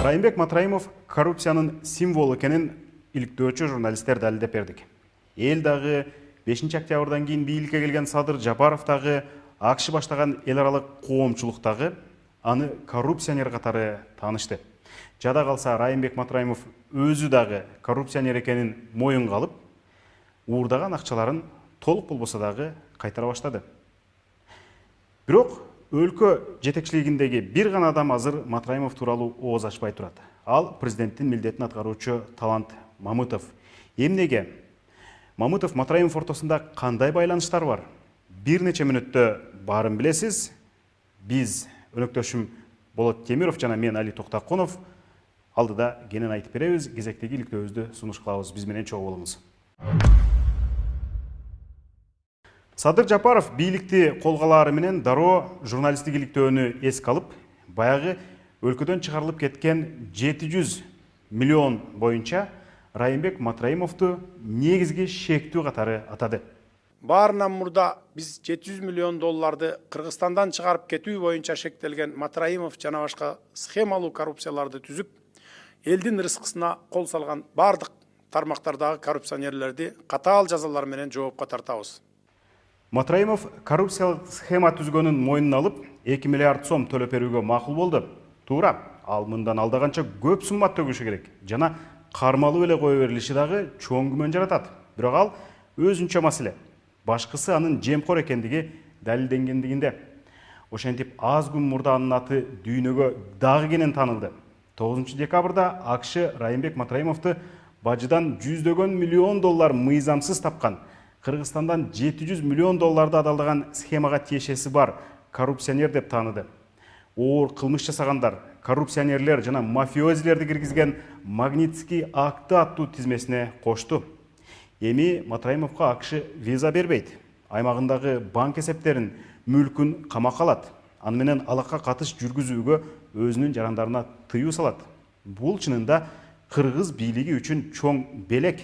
Райымбек Матраимов коррупциянын символу экенин иликтөөчү журналисттер далилдеп бердик. Эл дагы 5 октябрдан кийин бийликке келген Садыр Жапаров дагы АКШ баштаган эл аралык коомчулук дагы аны коррупционер катары таанышты. Жада калса Райымбек Матраимов өзү дагы коррупционер экенин моюнга алып, уурдаган акчаларын толук болбосо дагы кайтара баштады. Бирок өлкө жетекчилигиндеги бир гана адам азыр Матраимов тууралуу ооз ачпай турат. Ал президенттин милдетин аткаруучу Талант Мамытов. Эмнеге? Мамытов Матраимов ортосунда кандай байланыштар бар? Бир нече мүнөттө баарын билесиз. Биз өнөктөшүм Болот Темиров жана мен Али Токтакунов алдыда кенен айтып беребиз. Кезектеги иликтөөбүздү сунуш кылабыз. Биз менен чогуу болуңуз. Садыр Жапаров бийликти колго алаары менен дароо журналисттик иликтөөнү эске алып, баягы өлкөдөн чыгарылып кеткен 700 миллион боюнча Райымбек Матраимовду негизги шектүү катары атады. Баарынан мурда биз 700 миллион долларды Кыргызстандан чыгарып кетүү боюнча шектелген Матраимов жана башка схемалуу коррупцияларды түзүп, элдин рызкысына кол салган бардык тармактардагы коррупционерлерди катаал жазалар менен жоопко тартабыз. Матраимов коррупциялык схема түзгөнүн мойнуна алып, 2 миллиард сом төлөп берүүгө макул болду. Туура, ал мындан алдаганча көп сумма төгүшү керек. Жана кармалуу эле кое берилиши дагы чоң күмөн жаратат. Бирок ал өзүнчө маселе. Башкысы анын жемкор экендиги далилденгендигинде. Ошентип аз күн мурда анын аты дүйнөгө дагы кенен таанылды. 9 декабрда АКШ Райымбек Матраимовду бажыдан жүздөгөн миллион доллар мыйзамсыз тапкан, Кыргызстандан 700 миллион долларды адалдаган схемага тиешеси бар коррупционер деп тааныды. Оор кылмыш жасагандар, коррупционерлер жана мафиозилерди киргизген Магнитский акты аттуу тизмесине кошту. Эми Матраимовго АКШ виза бербейт. Аймагындагы банк эсептерин, мүлкүн камакка алат. Аны менен алакка катыш жүргүзүүгө өзүнүн жарандарына тыюу салат. Бул чынында кыргыз бийлиги үчүн чоң белек.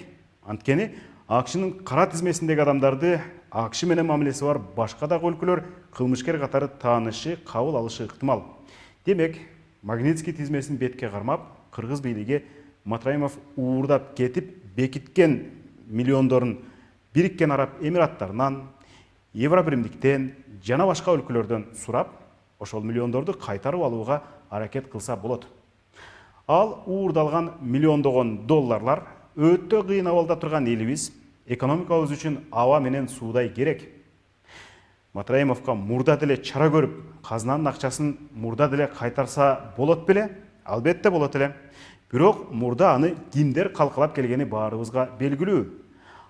Анткени АКШнын кара тизмесиндеги адамдарды АКШ менен мамилеси бар башка дагы өлкөлөр кылмышкер катары таанышы, кабыл алышы ыктымал. Демек, Магнитский тизмесин бетке кармап, кыргыз бийлиги Матраимов уурдап кетип бекиткен миллиондорун Бириккен Араб Эмираттарынан, Евробиримдиктен жана башка өлкөлөрдөн сурап, ошол миллиондорду кайтарып алууга аракет кылса болот. Ал уурдалган миллиондогон долларлар өтө кыйын абалда турган элибиз экономикабыз үчүн аба менен суудай керек. Матраимовго мурда деле чара көрүп, казынанын акчасын мурда деле кайтарса болот беле? Албетте болот эле. Бирок мурда аны кимдер калкалап келгени баарыбызга белгилүү.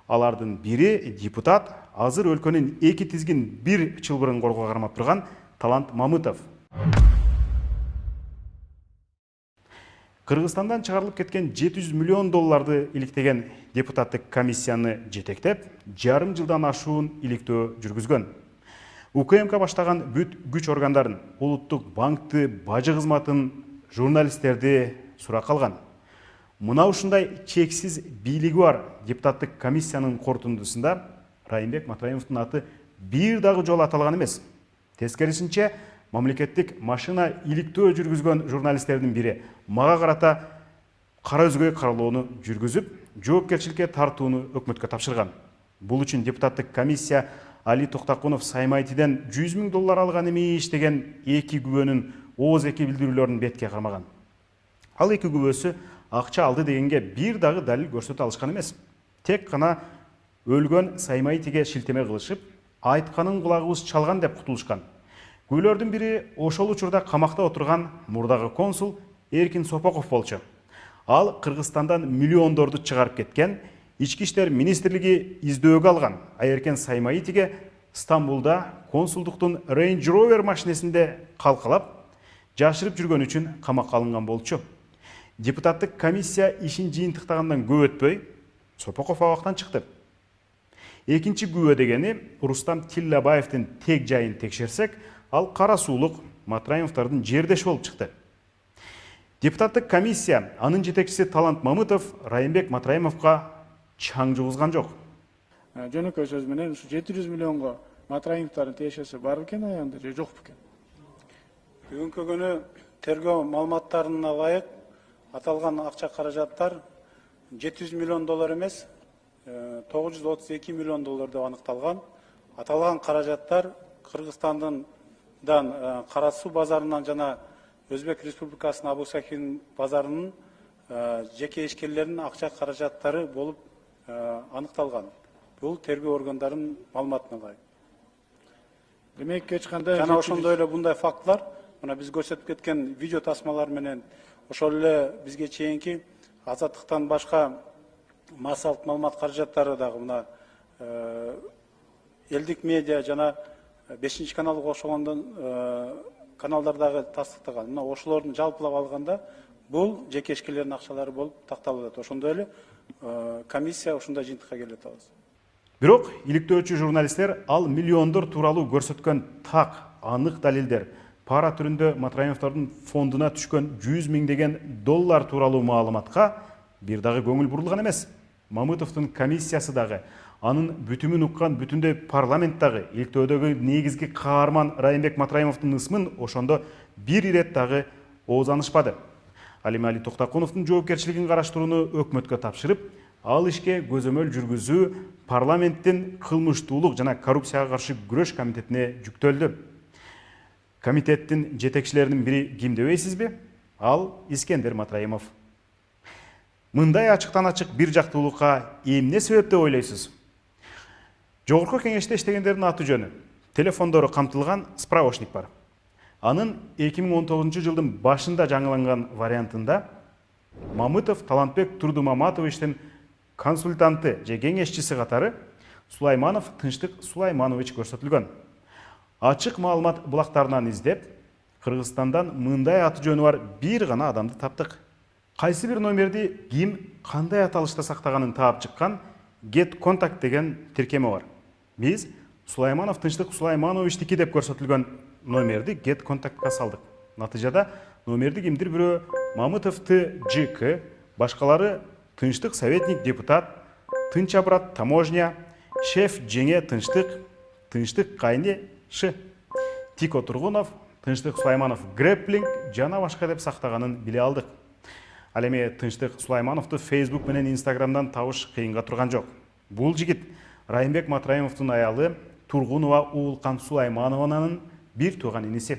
Алардын бири депутат, азыр өлкөнүн эки тизгин бир чылбырын корго кармап турган Талант Мамытов. Кыргызстандан чыгарылып кеткен 700 миллион долларды иликтеген депутаттык комиссияны жетектеп, жарым жылдан ашуун иликтөө жүргүзгөн. УКМК баштаган бүт күч органдарын, улуттук банкты, бажы кызматын, журналисттерди суракка алган. Мына ушундай чексиз бийлиги бар депутаттык комиссиянын корутундусунда Райымбек Матраимовдун аты бир дагы жолу аталган эмес. Тескерисинче, мамлекеттик машина иликтөө жүргүзгөн журналисттердин бири мага карата кара өзгөй каралоону жүргүзүп, жоопкерчиликке тартууну өкмөткө тапшырган. Бул үчүн депутаттык комиссия Али Токтакунов Саймайтиден 100 000 доллар алган эмиш деген эки күбөнүн ооз эки билдирүүлөрүн бетке кармаган. Ал эки күбөсү акча алды дегенге бир дагы далил көрсөтө алышкан эмес. Тек гана өлгөн Саймайтиге шилтеме кылышып, айтканын кулагыбыз чалган деп кутулушкан. Күбөлөрдүн бири ошол учурда камакта отурган мурдагы консул Эркин Сопоков болчу. Ал Кыргызстандан миллиондорду чыгарып кеткен, Ички иштер министрлиги издөөгө алган Айеркен Саймайтиге Стамбулда консулдуктун Range Rover машинесинде калкалап, жашырып жүргөн үчүн камакка алынган болчу. Депутаттык комиссия ишин жыйынтыктагандан көп өтпөй, Сопоков абактан чыкты. Экинчи күбө дегени Рустам Тиллабаевдин тег жайын текшерсек, ал кара суулук Матраимовдордун жердеши болуп чыкты. Депутаттык комиссия, анын жетекчиси Талант Мамытов Райымбек Матраимовго чаң жугузган жок. Жөнөкөй сөз менен 700 миллионго Матраимовдордун тиешеси бар экен аянда же жок экен? Бүгүнкү күнү тергөө маалыматтарына ылайык аталган акча каражаттар $700 миллион эмес, $932 миллион деп аныкталган. Аталган каражаттар Кыргызстандын Кара Суу базарынан жана Өзбек Республикасынын Абу Сахин базарынын жеке ишкерлеринин акча каражаттары болуп аныкталган. Бул тергөө органдарынын маалыматына ылайык. Демек эч кандай Жана ошондой эле мындай фактылар, мына биз көрсөтүп кеткен видео тасмалар менен ошол эле бизге чейинки азаттыктан башка массалык маалымат каражаттары дагы мына элдик медиа жана 5 каналга кошулгондон каналдардагы тастыктаган. Мына ошолордун жалпылап алганда бул жеке ишкерлердин акчалары болуп такталып атат. Ошондой эле комиссия ушундай жыйынтыкка келип атабыз. Бирок иликтөөчү журналисттер ал миллиондор тууралуу көрсөткөн так, анык далилдер, пара түрүндө Матраимовдордун фондуна түшкөн $100 миңдеген тууралуу маалыматка бир дагы көңүл бурулган эмес. Мамытовдун комиссиясы дагы, анын бүтүмүн уккан бүтүндөй парламент дагы иликтөөдөгү негизги каарман Райымбек Матраимовдун ысмын ошондо бир ирет дагы оозанышпады. Ал эми Али Токтокуновдун жоопкерчилигин караштырууну өкмөткө тапшырып, ал ишке көзөмөл жүргүзүү парламенттин кылмыштуулук жана коррупцияга каршы күрөш комитетине жүктөлдү. Комитеттин жетекчилеринин бири ким дебейсизби? Ал Искендер Матраимов. Мындай ачыктан ачык бир жактуулукка эмне себеп деп ойлойсуз? Жогорку кеңеште иштегендердин аты жөнү, телефондору камтылган справочник бар. Анын 2019 жылдын башында жаңыланган вариантында Мамытов Талантбек Турдумаматовичтин консультанты же кеңешчиси катары Сулайманов Тынчтык Сулайманович көрсөтүлгөн. Ачык маалымат булактарынан издеп, Кыргызстандан мындай аты жөнү бар бир гана адамды таптык. Кайсы бир номерди ким кандай аталышта сактаганын таап чыккан Get Contact деген тиркеме бар. Биз Сулайманов Тынчтык Сулаймановичтики деп көрсөтүлгөн номерди Get Contactка салдык. Натыйжада номерди кимдир бирөө Мамытов ТЖК, башкалары Тынчтык советник депутат, Тынч Абрат таможня, шеф Жеңе Тынчтык, Тынчтык Кайни Ш, Тико Тургунов, Тынчтык Сулайманов Грэпплинг жана башка деп сактаганын биле алдык. Ал эми Тынчтык Сулаймановду Facebook менен Instagramдан табыш кыйынга турган жок. Бул жигит Райымбек Матраимовдун аялы Тургунова Уулкан Сулайманованын бир тууган иниси.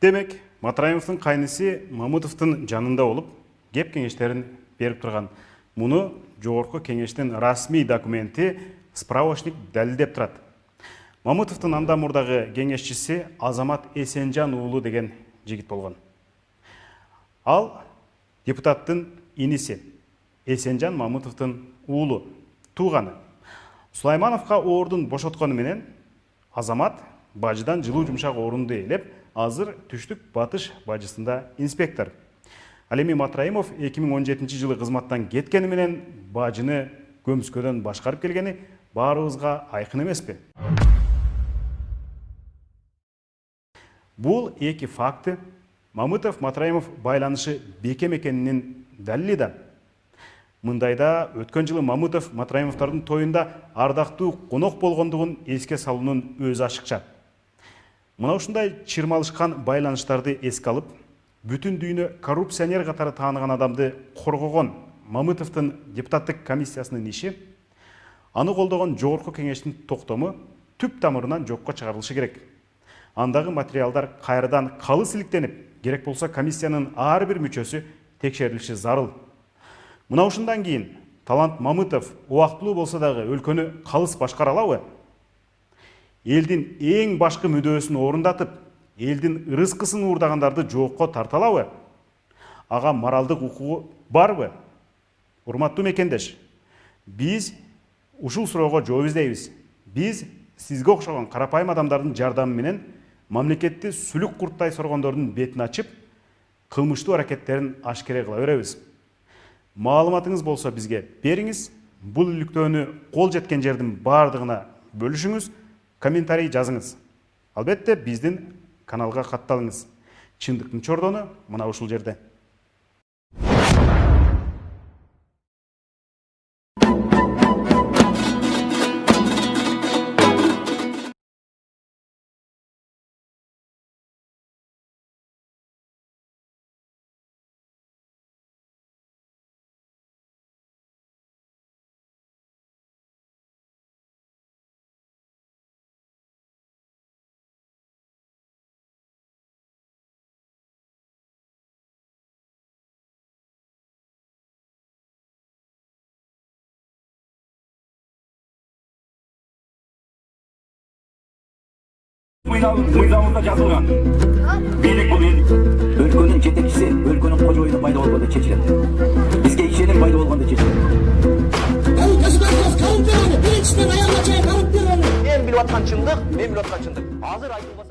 Демек, Матраимовдун кайнысы Мамытовдун жанында болуп, кеп кеңештерин берип турган. Муну жогорку кеңештин расмий документи справочник далилдеп турат. Мамытовдун андан мурдагы кеңешчиси Азамат Эсенжан уулу деген жигит болгон. Ал депутаттын иниси, Эсенжан Мамытовдун уулу, тууганы. Сулаймановго ордун бошоткону менен Азамат бажыдан жылуу жумшак орунду ээлеп, азыр түштүк батыш бажысында инспектор. Ал эми Матраимов 2017 жылы кызматтан кеткени менен бажыны көмүскөдөн башкарып келгени баарыбызга айкын эмеспи? Бул эки факты Мамытов Матраимов байланышы бекем экенинин далили да. Мындайда өткөн жылы Мамытов Матраимовдордун тоюнда ардактуу конок болгондугун эске салуунун өзү ашыкча. Мына ушундай чырмалышкан байланыштарды эске алып, бүтүн дүйнө коррупционер катары тааныган адамды коргогон Мамытовдун депутаттык комиссиясынын иши, аны колдогон жогорку кеңештин токтому түп тамырынан жокко чыгарылышы керек. Андагы материалдар кайрадан калыс иликтенип, керек болсо комиссиянын ар бир мүчөсү текшерилиши зарыл. Мына ушундан кийин Талант Мамытов убактылуу болсо дагы өлкөнү калыс башкара алабы? Элдин эң башкы мүдөөсүн орундатып, элдин ырыскысын уурдагандарды жоокко тарта алабы? Ага моралдык укугу барбы? Урматтуу мекендеш, биз ушул суроого жооп издейбиз. Биз сизге окшогон карапайым адамдардын жардамы менен мамлекетти сүлүк курттай соргондордун бетин ачып, кылмыштуу аракеттерин ашкере кыла беребиз. Маалыматыңыз болсо бизге бериңиз. Бул иликтөөнү кол жеткен жердин бардыгына бөлүшүңүз, комментарий жазыңыз. Албетте биздин каналга катталыңыз. Чындыктын чордону мына ушул жерде. мыйзамыбызда жазылган. Бийлик бул өлкөнүн жетекчиси, өлкөнүн кожоюну пайда болгондо чечилет. Бизге ишеним пайда болгондо чечилет. Мен билип аткан чындык, азыр айтылган